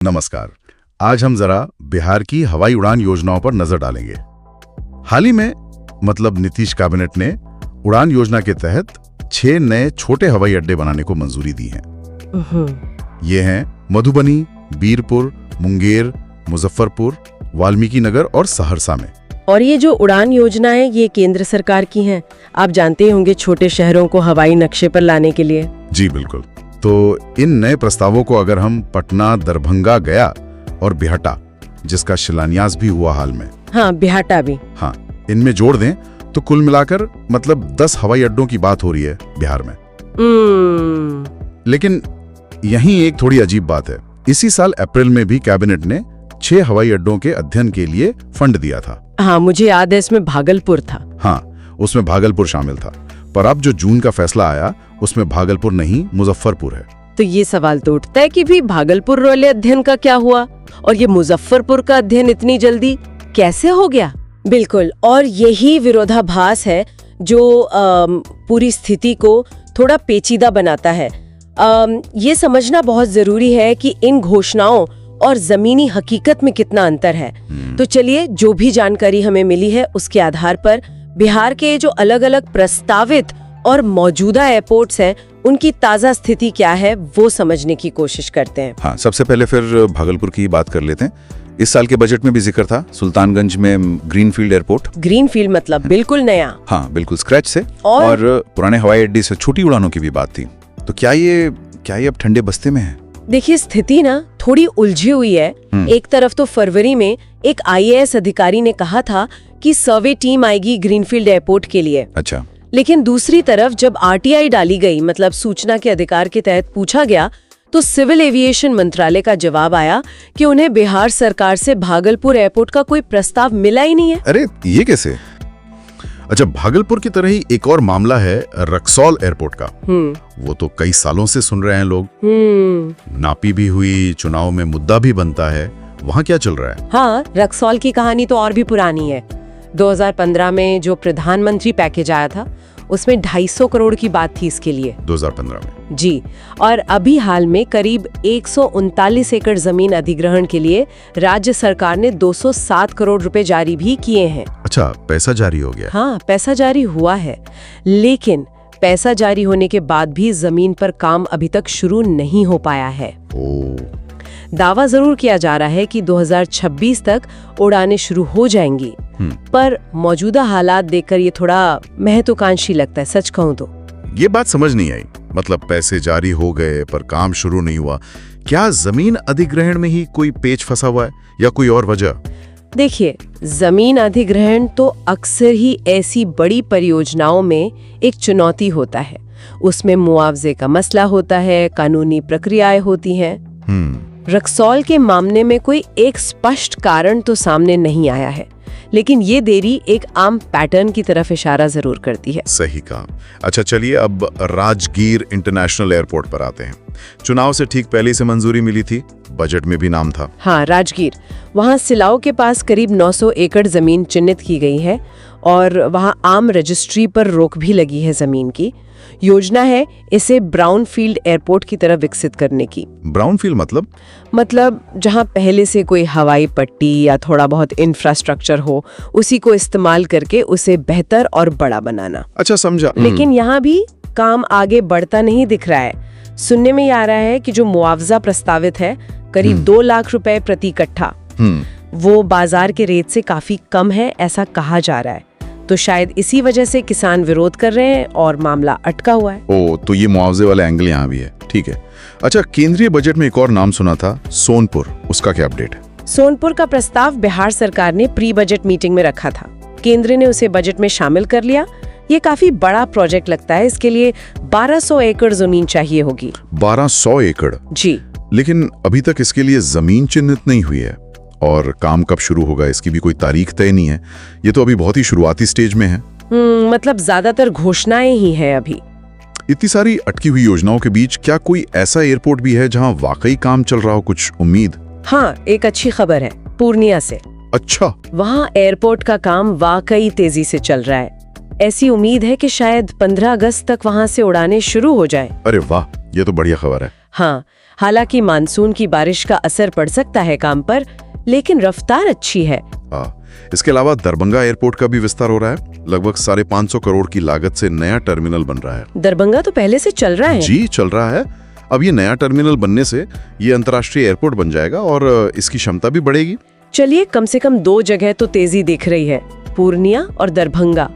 नमस्कार। आज हम जरा बिहार की हवाई उड़ान योजनाओं पर नजर डालेंगे। हाल ही में नीतीश कैबिनेट ने उड़ान योजना के तहत 6 नए छोटे हवाई अड्डे बनाने को मंजूरी दी है। ये हैं मधुबनी, बीरपुर, मुंगेर, मुजफ्फरपुर, वाल्मीकि नगर और सहरसा में। और ये जो उड़ान योजना है ये केंद्र सरकार की है। आप जानते ही होंगे छोटे शहरों को हवाई नक्शे पर लाने के लिए। जी बिल्कुल। तो इन नए प्रस्तावों को अगर हम पटना, दरभंगा, गया और बिहटा, जिसका शिलान्यास भी हुआ हाल में, हाँ बिहाटा भी, हाँ, इनमें जोड़ दें तो कुल मिलाकर 10 हवाई अड्डों की बात हो रही है बिहार में। लेकिन यहीं एक थोड़ी अजीब बात है। इसी साल अप्रैल में भी कैबिनेट ने 6 हवाई अड्डों के अध्ययन के लिए फंड दिया था। हाँ मुझे याद है, इसमें भागलपुर था। हाँ, उसमें भागलपुर शामिल था। पर अब जो जून का फैसला आया उसमें भागलपुर नहीं, मुजफ्फरपुर है। तो ये सवाल तो उठता है कि भी भागलपुर वाले अध्ययन का क्या हुआ और ये मुजफ्फरपुर का अध्ययन इतनी जल्दी कैसे हो गया। बिल्कुल, और यही विरोधाभास है जो पूरी स्थिति को थोड़ा पेचीदा बनाता है। ये समझना बहुत जरूरी है कि इन घोषणाओं और जमीनी हकीकत में कितना अंतर है। तो चलिए, जो भी जानकारी हमें मिली है उसके आधार पर बिहार के जो अलग अलग प्रस्तावित और मौजूदा एयरपोर्ट्स हैं उनकी ताजा स्थिति क्या है वो समझने की कोशिश करते हैं। हाँ, सबसे पहले फिर भागलपुर की बात कर लेते हैं। इस साल के बजट में भी जिक्र था सुल्तानगंज में ग्रीनफील्ड एयरपोर्ट। ग्रीनफील्ड मतलब बिल्कुल नया। हाँ, बिल्कुल स्क्रैच से। और पुराने हवाई अड्डे से छोटी उड़ानों की भी बात थी। तो क्या ये अब ठंडे बस्ते में है? देखिए, स्थिति ना थोड़ी उलझी हुई है। एक तरफ तो फरवरी में एक IAS अधिकारी ने कहा था कि सर्वे टीम आएगी ग्रीनफील्ड एयरपोर्ट के लिए। अच्छा। लेकिन दूसरी तरफ जब RTI डाली गई, मतलब सूचना के अधिकार के तहत पूछा गया, तो सिविल एविएशन मंत्रालय का जवाब आया कि उन्हें बिहार सरकार से भागलपुर एयरपोर्ट का कोई प्रस्ताव मिला ही नहीं है। अरे ये कैसे? अच्छा, भागलपुर की तरह ही एक और मामला है रक्सौल एयरपोर्ट का। वो तो कई सालों से सुन रहे हैं लोग। नापी भी हुई, चुनाव में मुद्दा भी बनता है। वहाँ क्या चल रहा है? हाँ, रक्सौल की कहानी तो और भी पुरानी है। 2015 में जो प्रधानमंत्री पैकेज आया था उसमें 250 करोड़ की बात थी इसके लिए। 2015 में जी। और अभी हाल में करीब 139 एकड़ जमीन अधिग्रहण के लिए राज्य सरकार ने 207 करोड़ रुपए जारी भी किए हैं। अच्छा, पैसा जारी हो गया? हाँ, पैसा जारी हुआ है। लेकिन पैसा जारी होने के बाद भी जमीन पर काम अभी तक शुरू नहीं हो पाया है। दावा जरूर किया जा रहा है कि 2026 तक उड़ानें शुरू हो जाएंगी, पर मौजूदा हालात देखकर ये थोड़ा महत्वाकांक्षी लगता है, सच कहूं तो। ये बात समझ नहीं आई। पैसे जारी हो गए पर काम शुरू नहीं हुआ। क्या जमीन अधिग्रहण में ही कोई पेच फंसा हुआ है या कोई और वजह? देखिए, जमीन अधिग्रहण तो अक्सर ही ऐसी बड़ी परियोजनाओं में एक चुनौती होता है। उसमें मुआवजे का मसला होता है, कानूनी प्रक्रियाएं होती हैं। रक्सौल के मामले में कोई एक स्पष्ट कारण तो सामने नहीं आया है, लेकिन ये देरी एक आम पैटर्न की तरफ इशारा जरूर करती है। सही कहा। अच्छा, चलिए अब राजगीर इंटरनेशनल एयरपोर्ट पर आते हैं। चुनाव से ठीक पहले से मंजूरी मिली थी, बजट में भी नाम था। हाँ, राजगीर। वहाँ सिलाओ के पास करीब 900 एकड़ जमीन चिन्हित की गई है और वहाँ आम रजिस्ट्री पर रोक भी लगी है जमीन की। योजना है इसे ब्राउनफील्ड एयरपोर्ट की तरह विकसित करने की। ब्राउनफील्ड मतलब जहां पहले से कोई हवाई पट्टी या थोड़ा बहुत इंफ्रास्ट्रक्चर हो, उसी को इस्तेमाल करके उसे बेहतर और बड़ा बनाना। अच्छा, समझा। लेकिन यहाँ भी काम आगे बढ़ता नहीं दिख रहा है। सुनने में आ रहा है कि जो मुआवजा प्रस्तावित है करीब 2 लाख रुपए प्रति कट्ठा, वो बाजार के रेट से काफी कम है, ऐसा कहा जा रहा है। तो शायद इसी वजह से किसान विरोध कर रहे हैं और मामला अटका हुआ है। तो ये मुआवजे वाला एंगल यहाँ भी है। ठीक है। अच्छा, केंद्रीय बजट में एक और नाम सुना था, सोनपुर। उसका क्या अपडेट है? सोनपुर का प्रस्ताव बिहार सरकार ने प्री बजट मीटिंग में रखा था। केंद्र ने उसे बजट में शामिल कर लिया। ये काफी बड़ा प्रोजेक्ट लगता है। इसके लिए 1200 एकड़ जमीन चाहिए होगी। 1200 एकड़? जी। लेकिन अभी तक इसके लिए जमीन चिन्हित नहीं हुई है और काम कब शुरू होगा इसकी भी कोई तारीख तय नहीं है। ये तो अभी बहुत ही शुरुआती स्टेज में है। ज्यादातर घोषणाएं ही हैं अभी। इतनी सारी अटकी हुई योजनाओं के बीच क्या कोई ऐसा एयरपोर्ट भी है जहां वाकई काम चल रहा हो? कुछ उम्मीद? हाँ, एक अच्छी खबर है पूर्णिया से। अच्छा। वहाँ एयरपोर्ट का काम वाकई तेजी से चल रहा है। ऐसी उम्मीद है कि शायद 15 अगस्त तक वहाँ से उड़ानें शुरू हो जाएं। अरे वाह, ये तो बढ़िया खबर है। हाँ, हालांकि मानसून की बारिश का असर पड़ सकता है काम पर, लेकिन रफ्तार अच्छी है। इसके अलावा दरभंगा एयरपोर्ट का भी विस्तार हो रहा है। लगभग 550 करोड़ की लागत से नया टर्मिनल बन रहा है। दरभंगा तो पहले से चल रहा है। जी, चल रहा है। अब ये नया टर्मिनल बनने से ये अंतर्राष्ट्रीय एयरपोर्ट बन जाएगा और इसकी क्षमता भी बढ़ेगी। चलिए, कम से कम 2 जगह तो तेजी दिख रही है, पूर्णिया और दरभंगा।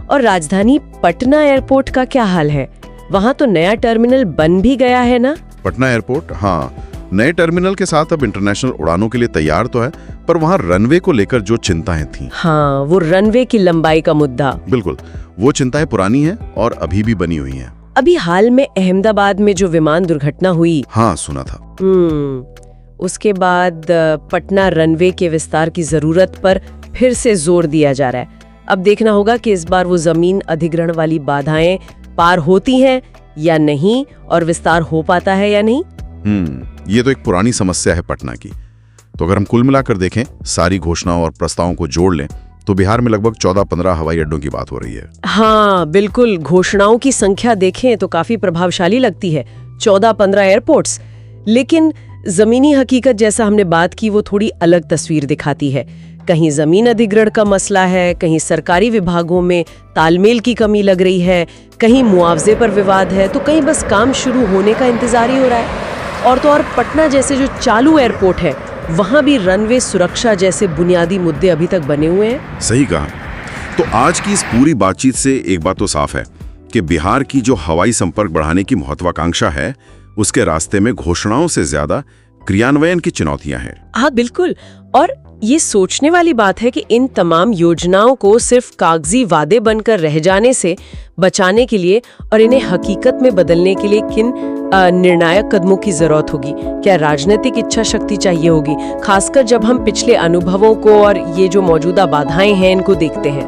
और राजधानी पटना एयरपोर्ट का क्या हाल है? वहाँ तो नया टर्मिनल बन भी गया है ना? पटना एयरपोर्ट, हाँ, नए टर्मिनल के साथ अब इंटरनेशनल उड़ानों के लिए तैयार तो है, पर वहाँ रनवे को लेकर जो चिंताएं थीं। हाँ, वो रनवे की लंबाई का मुद्दा। बिल्कुल, वो चिंताएं पुरानी हैं और अभी भी बनी हुई हैं। अभी हाल में अहमदाबाद में जो विमान दुर्घटना हुई, हाँ, सुना था। उसके बाद पटना रनवे के विस्तार की जरूरत पर फिर से जोर दिया जा रहा है। अब देखना होगा कि इस बार वो जमीन अधिग्रहण वाली बाधाएं पार होती हैं या नहीं, और विस्तार हो पाता है या नहीं। ये तो एक पुरानी समस्या है पटना की। तो अगर हम कुल मिलाकर देखें, सारी घोषणाओं और प्रस्तावों को जोड़ लें, तो बिहार में लगभग 14-15 हवाई अड्डों की बात हो रही है। हाँ बिल्कुल, घोषणाओं की संख्या देखें तो काफी प्रभावशाली लगती है, 14-15 एयरपोर्ट्स। लेकिन जमीनी हकीकत, जैसा हमने बात की, वो थोड़ी अलग तस्वीर दिखाती है। कहीं जमीन अधिग्रहण का मसला है, कहीं सरकारी विभागों में तालमेल की कमी लग रही है, कहीं मुआवजे पर विवाद है, तो कहीं बस काम शुरू होने का इंतजार ही हो रहा है। और तो और पटना जैसे जो चालू एयरपोर्ट है, वहां भी रनवे सुरक्षा जैसे बुनियादी मुद्दे अभी तक बने हुए हैं। सही कहा। तो आज की इस पूरी बातचीत से एक बात तो साफ है कि बिहार की जो हवाई संपर्क बढ़ाने की महत्वाकांक्षा है, उसके रास्ते में घोषणाओं से ज्यादा क्रियान्वयन की चुनौतियां हैं। हाँ बिल्कुल, और ये सोचने वाली बात है कि इन तमाम योजनाओं को सिर्फ कागजी वादे बनकर रह जाने से बचाने के लिए और इन्हें हकीकत में बदलने के लिए किन निर्णायक कदमों की जरूरत होगी। क्या राजनीतिक इच्छा शक्ति चाहिए होगी, खासकर जब हम पिछले अनुभवों को और ये जो मौजूदा बाधाएं हैं इनको देखते हैं।